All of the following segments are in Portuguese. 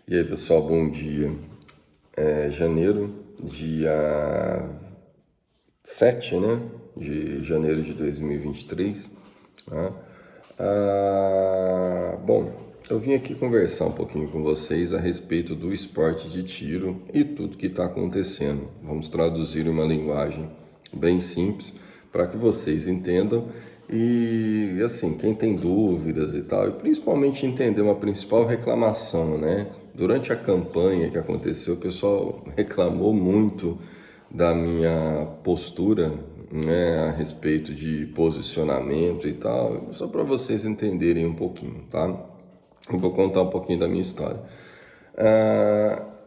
E aí, pessoal, bom dia. É janeiro, dia 7, né? De janeiro de 2023. Né? Bom, eu vim aqui conversar um pouquinho com vocês a respeito do esporte de tiro e tudo que está acontecendo. Vamos traduzir uma linguagem bem simples para que vocês entendam e, assim, quem tem dúvidas e tal, e principalmente entender uma principal reclamação, né? Durante a campanha que aconteceu, o pessoal reclamou muito da minha postura, né, a respeito de posicionamento e tal, só para vocês entenderem um pouquinho, tá? Eu vou contar um pouquinho da minha história.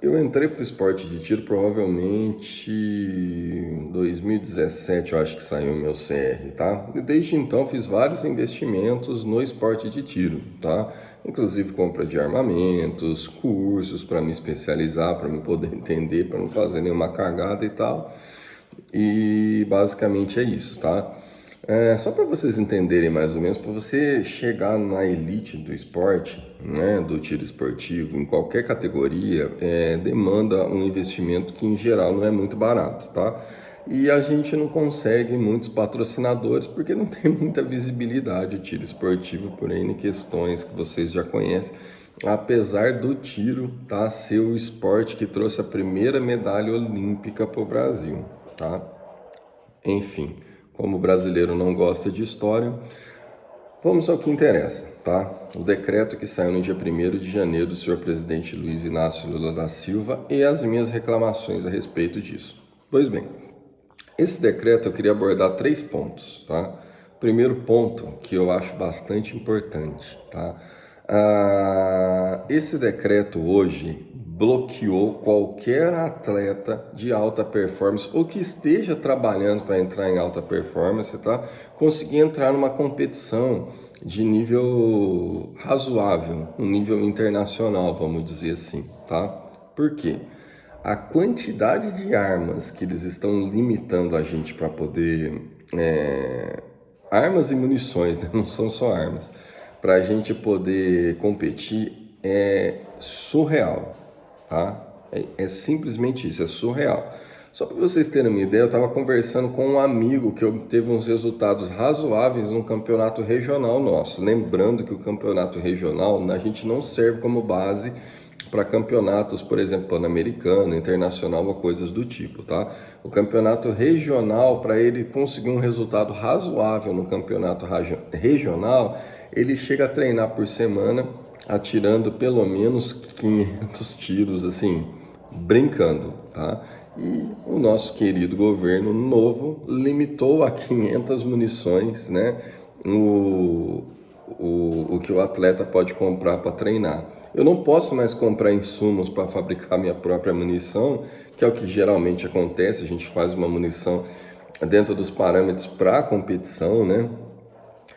Eu entrei para o esporte de tiro provavelmente em 2017, eu acho que saiu o meu CR, tá? E desde então fiz vários investimentos no esporte de tiro, tá? Inclusive compra de armamentos, cursos para me especializar, para me poder entender, para não fazer nenhuma cagada e tal. E basicamente é isso, tá? Só para vocês entenderem mais ou menos, para você chegar na elite do esporte, né, do tiro esportivo, em qualquer categoria, demanda um investimento que em geral não é muito barato, tá? E a gente não consegue muitos patrocinadores porque não tem muita visibilidade o tiro esportivo por N questões que vocês já conhecem. Apesar do tiro, tá, ser o esporte que trouxe a primeira medalha olímpica para o Brasil, tá? Enfim, como o brasileiro não gosta de história, vamos ao que interessa, tá? O decreto que saiu no dia 1º de janeiro do senhor presidente Luiz Inácio Lula da Silva e as minhas reclamações a respeito disso. Pois bem, esse decreto eu queria abordar 3 pontos, tá? Primeiro ponto, que eu acho bastante importante, tá? Esse decreto hoje bloqueou qualquer atleta de alta performance ou que esteja trabalhando para entrar em alta performance, tá? Conseguir entrar numa competição de nível razoável, um nível internacional, vamos dizer assim, tá? Por quê? A quantidade de armas que eles estão limitando a gente para poder. Armas e munições, né? Não são só armas. Para a gente poder competir é surreal, tá? É simplesmente isso, é surreal. Só para vocês terem uma ideia, eu estava conversando com um amigo que obteve uns resultados razoáveis no campeonato regional nosso. Lembrando que o campeonato regional a gente não serve como base para campeonatos, por exemplo, pan-americano, internacional ou coisas do tipo, tá? O campeonato regional, para ele conseguir um resultado razoável no campeonato regional, ele chega a treinar por semana, atirando pelo menos 500 tiros, assim, brincando, tá? E o nosso querido governo novo limitou a 500 munições, né? O que o atleta pode comprar para treinar. Eu não posso mais comprar insumos para fabricar minha própria munição, que é o que geralmente acontece, a gente faz uma munição dentro dos parâmetros para a competição, né?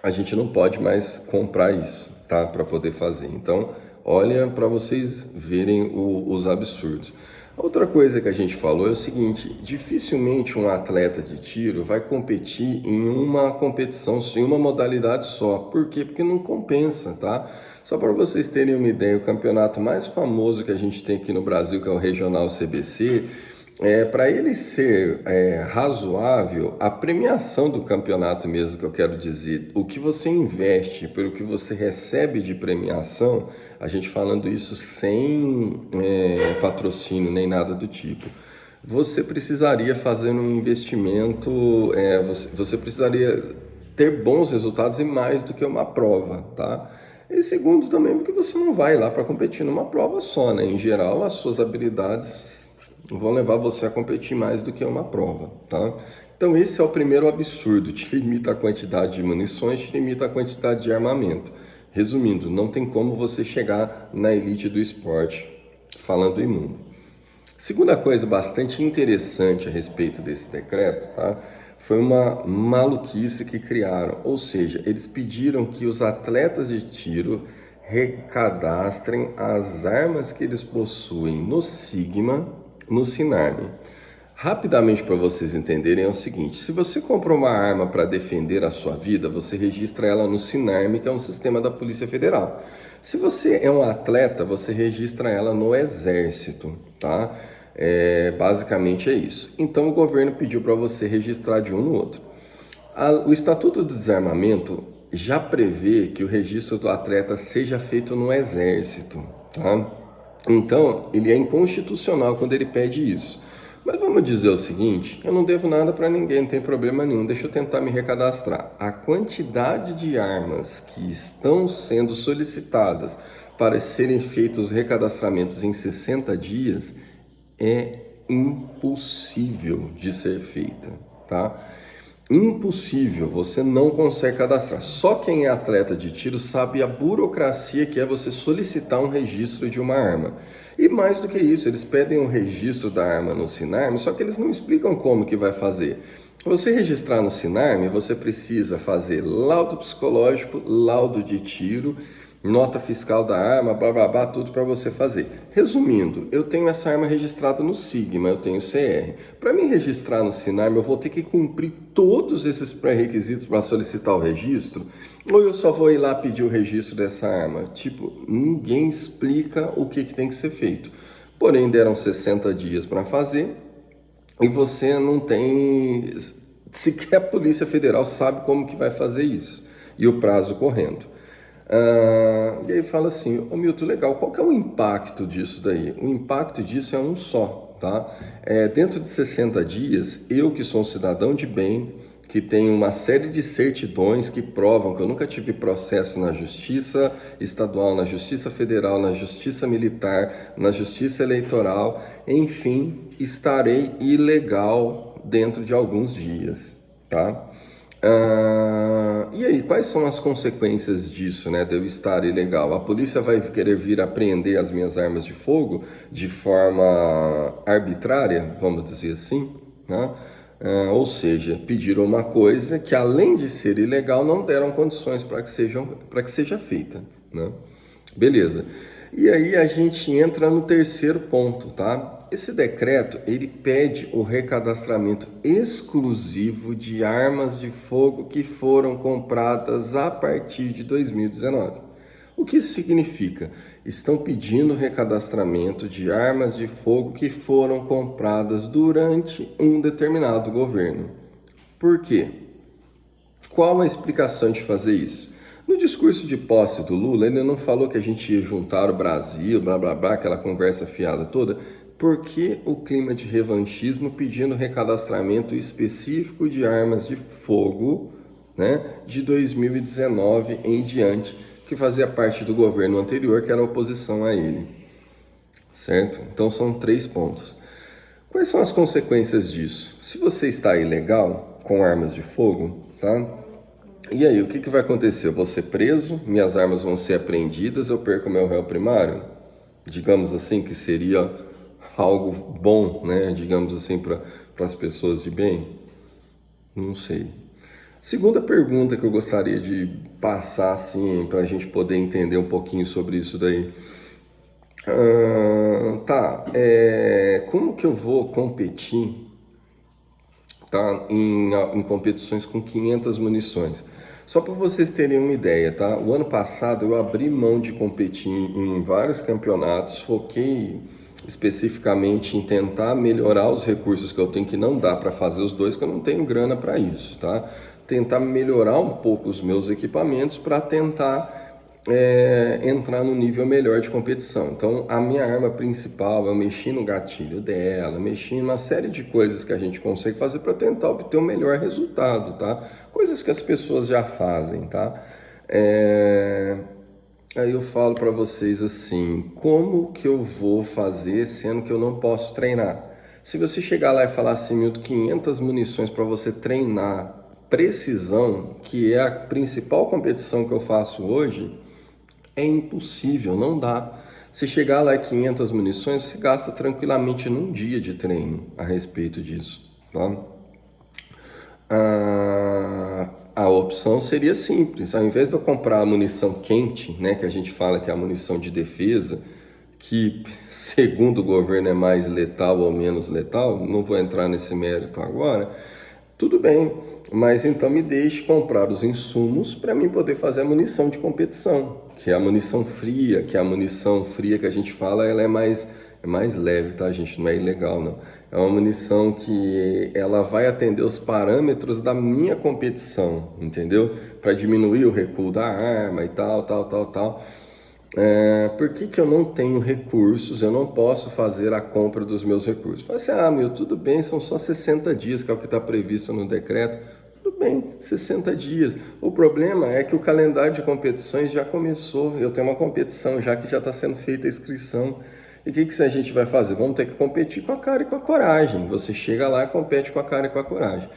A gente não pode mais comprar isso, tá? Para poder fazer. Então, olha para vocês verem os absurdos. Outra coisa que a gente falou é o seguinte: dificilmente um atleta de tiro vai competir em uma competição, em uma modalidade só. Por quê? Porque não compensa, tá? Só para vocês terem uma ideia, o campeonato mais famoso que a gente tem aqui no Brasil, que é o Regional CBC, para ele ser razoável, a premiação do campeonato mesmo, que eu quero dizer, o que você investe pelo que você recebe de premiação, a gente falando isso sem patrocínio nem nada do tipo, você precisaria fazer um investimento, você precisaria ter bons resultados e mais do que uma prova, tá? E segundo também, porque você não vai lá para competir numa prova só, né? Em geral, as suas habilidades vão levar você a competir mais do que uma prova, tá? Então esse é o primeiro absurdo, te limita a quantidade de munições, te limita a quantidade de armamento. Resumindo, não tem como você chegar na elite do esporte falando em mundo. Segunda coisa bastante interessante a respeito desse decreto, tá? Foi uma maluquice que criaram, ou seja, eles pediram que os atletas de tiro recadastrem as armas que eles possuem no Sigma, no Sinarme. Rapidamente para vocês entenderem é o seguinte: se você comprou uma arma para defender a sua vida, você registra ela no Sinarme, que é um sistema da Polícia Federal. Se você é um atleta, você registra ela no exército, tá? Basicamente é isso. Então o governo pediu para você registrar de um no outro. O Estatuto do Desarmamento já prevê que o registro do atleta seja feito no exército, tá? Então, ele é inconstitucional quando ele pede isso. Mas vamos dizer o seguinte, eu não devo nada para ninguém, não tem problema nenhum, deixa eu tentar me recadastrar. A quantidade de armas que estão sendo solicitadas para serem feitos os recadastramentos em 60 dias é impossível de ser feita, tá? Impossível, você não consegue cadastrar. Só quem é atleta de tiro sabe a burocracia que é você solicitar um registro de uma arma. E mais do que isso, eles pedem um registro da arma no Sinarme, só que eles não explicam como que vai fazer. Você registrar no Sinarme, você precisa fazer laudo psicológico, laudo de tiro, nota fiscal da arma, blá blá blá, tudo para você fazer. Resumindo, eu tenho essa arma registrada no Sigma, eu tenho CR. Para me registrar no Sinarme, eu vou ter que cumprir todos esses pré-requisitos para solicitar o registro? Ou eu só vou ir lá pedir o registro dessa arma? Tipo, ninguém explica o que tem que ser feito. Porém, deram 60 dias para fazer e você não tem... Sequer a Polícia Federal sabe como que vai fazer isso. E o prazo correndo. E aí fala assim, ô Milton, legal, qual que é o impacto disso daí? O impacto disso é um só, tá? Dentro de 60 dias, eu que sou um cidadão de bem, que tenho uma série de certidões que provam que eu nunca tive processo na Justiça Estadual, na Justiça Federal, na Justiça Militar, na Justiça Eleitoral, enfim, estarei ilegal dentro de alguns dias, tá? E aí, quais são as consequências disso, né, de eu estar ilegal? A polícia vai querer vir apreender as minhas armas de fogo de forma arbitrária, vamos dizer assim, né? Ou seja, pediram uma coisa que, além de ser ilegal, não deram condições para que seja feita, né? Beleza. E aí a gente entra no terceiro ponto, tá? Esse decreto, ele pede o recadastramento exclusivo de armas de fogo que foram compradas a partir de 2019. O que isso significa? Estão pedindo recadastramento de armas de fogo que foram compradas durante um determinado governo. Por quê? Qual a explicação de fazer isso? No discurso de posse do Lula, ele não falou que a gente ia juntar o Brasil, blá blá blá, aquela conversa fiada toda. Por que o clima de revanchismo pedindo recadastramento específico de armas de fogo, né, de 2019 em diante, que fazia parte do governo anterior, que era oposição a ele? Certo? Então são 3 pontos. Quais são as consequências disso? Se você está ilegal com armas de fogo, tá? E aí, o que vai acontecer? Eu vou ser preso, minhas armas vão ser apreendidas, eu perco meu réu primário? Digamos assim, que seria algo bom, né? Digamos assim, para as pessoas de bem? Não sei. Segunda pergunta que eu gostaria de passar, assim, para a gente poder entender um pouquinho sobre isso daí. Como que eu vou competir, tá, em competições com 500 munições? Só para vocês terem uma ideia, tá? O ano passado eu abri mão de competir em vários campeonatos, foquei especificamente em tentar melhorar os recursos que eu tenho, que não dá para fazer os dois, que eu não tenho grana para isso, tá? Tentar melhorar um pouco os meus equipamentos para tentar entrar no nível melhor de competição. Então, a minha arma principal, eu mexi no gatilho dela, mexi em uma série de coisas que a gente consegue fazer para tentar obter o melhor resultado, tá? Coisas que as pessoas já fazem, tá? Aí eu falo para vocês assim, como que eu vou fazer sendo que eu não posso treinar? Se você chegar lá e falar assim, 1.500 munições para você treinar precisão, que é a principal competição que eu faço hoje, é impossível, não dá. Se chegar lá e 500 munições, você gasta tranquilamente num dia de treino a respeito disso, tá? A opção seria simples, ao invés de eu comprar a munição quente, né, que a gente fala que é a munição de defesa, que segundo o governo é mais letal ou menos letal, não vou entrar nesse mérito agora, tudo bem, mas então me deixe comprar os insumos para mim poder fazer a munição de competição, que é a munição fria, que a munição fria que a gente fala, ela é mais leve, tá, gente? Não é ilegal, não. É uma munição que ela vai atender os parâmetros da minha competição, entendeu? Para diminuir o recuo da arma e tal. Por que eu não tenho recursos? Eu não posso fazer a compra dos meus recursos. Fala assim, meu, tudo bem, são só 60 dias, que é o que está previsto no decreto. Tudo bem, 60 dias. O problema é que o calendário de competições já começou. Eu tenho uma competição já que já está sendo feita a inscrição. E o que a gente vai fazer? Vamos ter que competir com a cara e com a coragem. Você chega lá e compete com a cara e com a coragem.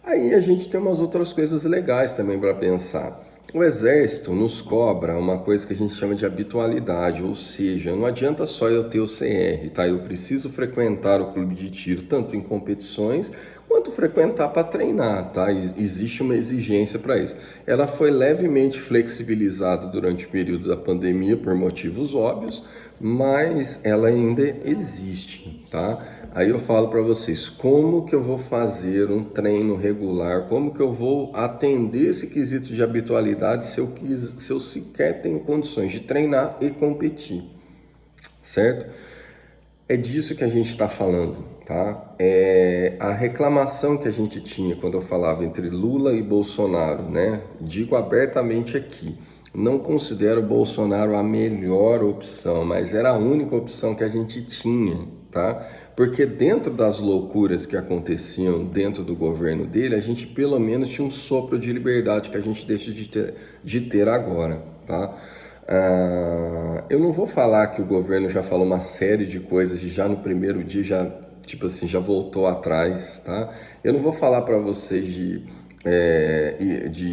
Aí a gente tem umas outras coisas legais também para pensar. O Exército nos cobra uma coisa que a gente chama de habitualidade, ou seja, não adianta só eu ter o CR, tá? Eu preciso frequentar o clube de tiro tanto em competições quanto frequentar para treinar, tá? Existe uma exigência para isso. Ela foi levemente flexibilizada durante o período da pandemia por motivos óbvios, mas ela ainda existe, tá? Aí eu falo para vocês, como que eu vou fazer um treino regular, como que eu vou atender esse quesito de habitualidade se eu sequer tenho condições de treinar e competir, certo? É disso que a gente está falando, tá? A reclamação que a gente tinha quando eu falava entre Lula e Bolsonaro, né? Digo abertamente aqui, não considero Bolsonaro a melhor opção, mas era a única opção que a gente tinha, tá? Porque dentro das loucuras que aconteciam dentro do governo dele, a gente pelo menos tinha um sopro de liberdade que a gente deixa de ter agora, tá? Eu não vou falar que o governo já falou uma série de coisas e já no primeiro dia já voltou atrás, tá? Eu não vou falar para vocês de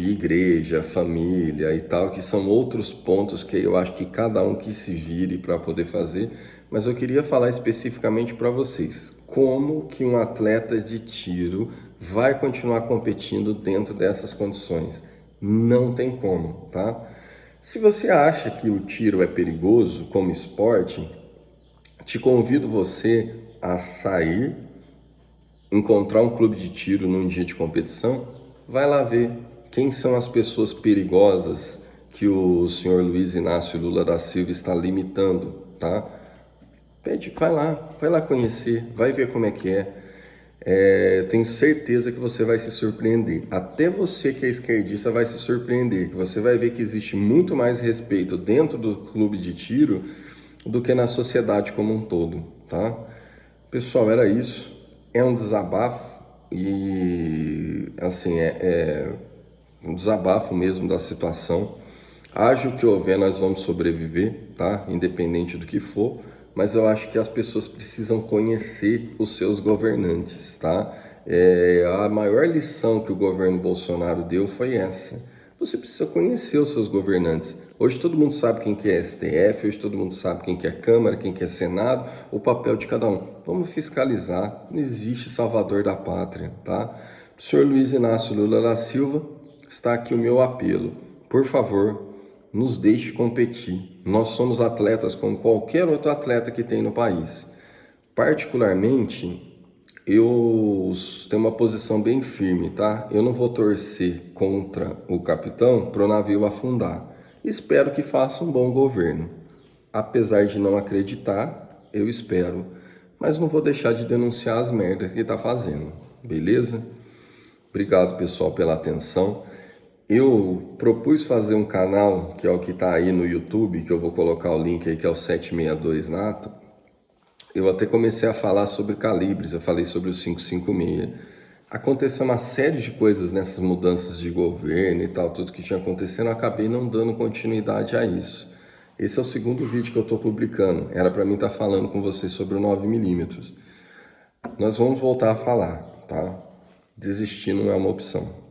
igreja, família e tal, que são outros pontos que eu acho que cada um que se vire para poder fazer, mas eu queria falar especificamente para vocês como que um atleta de tiro vai continuar competindo dentro dessas condições. Não tem como, tá? Se você acha que o tiro é perigoso como esporte, te convido você a sair, encontrar um clube de tiro num dia de competição, vai lá ver quem são as pessoas perigosas que o senhor Luiz Inácio Lula da Silva está limitando, tá? Vai lá conhecer, vai ver como é que é. Eu tenho certeza que você vai se surpreender. Até você que é esquerdista vai se surpreender. Você vai ver que existe muito mais respeito dentro do clube de tiro do que na sociedade como um todo, tá? Pessoal, era isso. É um desabafo e, assim, é um desabafo mesmo da situação. Haja o que houver, nós vamos sobreviver, tá? Independente do que for. Mas eu acho que as pessoas precisam conhecer os seus governantes, tá? A maior lição que o governo Bolsonaro deu foi essa. Você precisa conhecer os seus governantes. Hoje todo mundo sabe quem que é STF, hoje todo mundo sabe quem que é Câmara, quem que é Senado, o papel de cada um. Vamos fiscalizar, não existe salvador da pátria, tá? O senhor Luiz Inácio Lula da Silva, está aqui o meu apelo. Por favor, nos deixe competir. Nós somos atletas como qualquer outro atleta que tem no país. Particularmente, eu tenho uma posição bem firme, tá? Eu não vou torcer contra o capitão para o navio afundar. Espero que faça um bom governo. Apesar de não acreditar, eu espero. Mas não vou deixar de denunciar as merdas que ele está fazendo. Beleza? Obrigado, pessoal, pela atenção. Eu propus fazer um canal, que é o que está aí no YouTube, que eu vou colocar o link aí, que é o 762 Nato. Eu até comecei a falar sobre calibres, eu falei sobre o 556. Aconteceu uma série de coisas nessas mudanças de governo e tal, tudo que tinha acontecendo, eu acabei não dando continuidade a isso. Esse é o segundo vídeo que eu estou publicando, era para mim estar falando com vocês sobre o 9mm. Nós vamos voltar a falar, tá? Desistir não é uma opção.